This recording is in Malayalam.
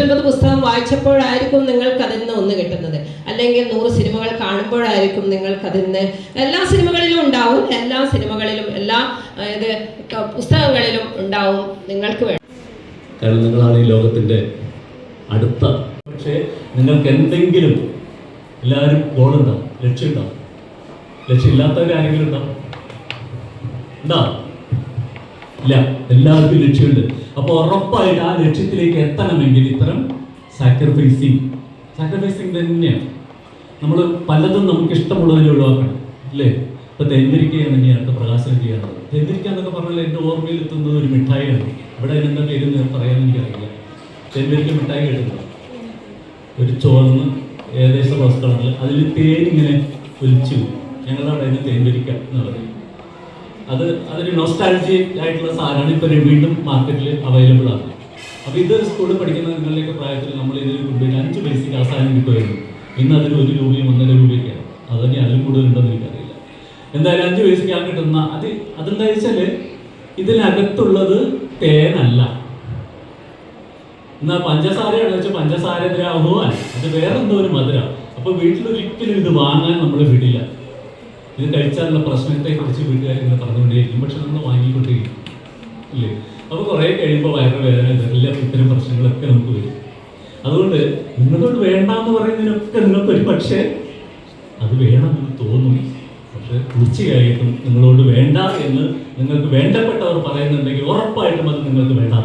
150 പുസ്തകം വായിച്ചപ്പോഴായിരിക്കും നിങ്ങൾക്ക് അതിൽ നിന്ന് ഒന്ന് കിട്ടുന്നത്, അല്ലെങ്കിൽ 100 സിനിമകൾ കാണുമ്പോഴായിരിക്കും നിങ്ങൾക്ക് അതിൽ നിന്ന്. എല്ലാ സിനിമകളിലും ഉണ്ടാവും, എല്ലാ സിനിമകളിലും എല്ലാ പുസ്തകങ്ങളിലും ഉണ്ടാവും നിങ്ങൾക്ക് വേണം. കാരണം നിങ്ങളാണ് ഈ ലോകത്തിൻ്റെ അടുത്ത. പക്ഷേ നിങ്ങൾക്ക് എന്തെങ്കിലും എല്ലാവരും ഗോളുണ്ടാവും, ലക്ഷ്യമുണ്ടാവും. ലക്ഷ്യമില്ലാത്തവരാരെങ്കിലും ഉണ്ടാവും? ഉണ്ടാവും ഇല്ല, എല്ലാവർക്കും ലക്ഷ്യമുണ്ട്. അപ്പോൾ ഉറപ്പായിട്ട് ആ ലക്ഷ്യത്തിലേക്ക് എത്തണമെങ്കിൽ ഇത്തരം സാക്രിഫൈസിങ് തന്നെയാണ്. നമ്മൾ പലതും നമുക്ക് ഇഷ്ടമുള്ളതിനെ ഒഴിവാക്കണം അല്ലേ? ഇപ്പോൾ തെന്തിരിക്കുകയാണ് തന്നെയാണ് പ്രകാശനം ചെയ്യാറുള്ളത്. തെന്തിരിക്കുക എന്നൊക്കെ പറഞ്ഞാൽ എൻ്റെ ഓർമ്മയിൽ എത്തുന്നത് ഒരു മിഠായിയാണ്. ഇവിടെ എന്താ പേര് പറയാൻ എനിക്കറിയില്ല. തെന്തിരിക്ക മിഠായി കേട്ടിട്ടുണ്ടോ? ഒരു ചുവന്ന് ഏകദേശം റോസ് കളറിൽ അതിൽ തേനിങ്ങനെ ഒലിച്ചു. ഞങ്ങളുടെ അവിടെ നിന്ന് തെന്തിരിക്ക എന്ന് പറയും. അതൊരു നൊസ്റ്റാൾജിക് ആയിട്ടുള്ള സാധനമാണ്. ഇപ്പോൾ വീണ്ടും മാർക്കറ്റിൽ അവൈലബിൾ ആണ്. അപ്പോൾ ഇത് സ്കൂളിൽ പഠിക്കുന്ന നിങ്ങളുടെയൊക്കെ പ്രായത്തിൽ നമ്മൾ ഇതിൽ കൊണ്ടുപോയി 5 പൈസയ്ക്ക് ആ സാധനം കിട്ടുമായിരുന്നു. ഇന്ന് അതിന് 1 രൂപയും 1.5 രൂപയൊക്കെയാണ്. അതുതന്നെ അതിലും കൂടുതലുണ്ടെന്ന് എനിക്കറിയില്ല. എന്തായാലും 5 പൈസയ്ക്ക് ആ കിട്ടുന്ന അതെന്താ വെച്ചാൽ ഇതിനകത്തുള്ളത് തേനല്ല. എന്നാൽ പഞ്ചസാരയാണെന്ന് വെച്ചാൽ പഞ്ചസാര ദ്രാവകമല്ല, അത് വേറെന്തോ ഒരു മധുരമാണ്. അപ്പോൾ വീട്ടിലൊരിക്കലും ഇത് വാങ്ങാൻ നമ്മൾ വിടില്ല. ഇത് കഴിച്ചാലുള്ള പ്രശ്നത്തെക്കുറിച്ച് വീട്ടുകാരിങ്ങനെ പറഞ്ഞുകൊണ്ടേയിരിക്കും. പക്ഷെ നമ്മൾ വാങ്ങിക്കൊണ്ടേയിരിക്കും ഇല്ലേ? അപ്പോൾ കുറേ കഴിയുമ്പോൾ വയറുവേദന, ഇതെല്ലാം ഇത്തരം പ്രശ്നങ്ങളൊക്കെ നമുക്ക് വരും. അതുകൊണ്ട് നിങ്ങളോട് വേണ്ടാന്ന് പറയുന്നതിനൊക്കെ നിങ്ങൾക്കൊരു പക്ഷേ അത് വേണമെന്ന് തോന്നും. പക്ഷെ തീർച്ചയായിട്ടും നിങ്ങളോട് വേണ്ട എന്ന് നിങ്ങൾക്ക് വേണ്ടപ്പെട്ടവർ പറയുന്നുണ്ടെങ്കിൽ ഉറപ്പായിട്ടും അത് നിങ്ങൾക്ക് വേണ്ട.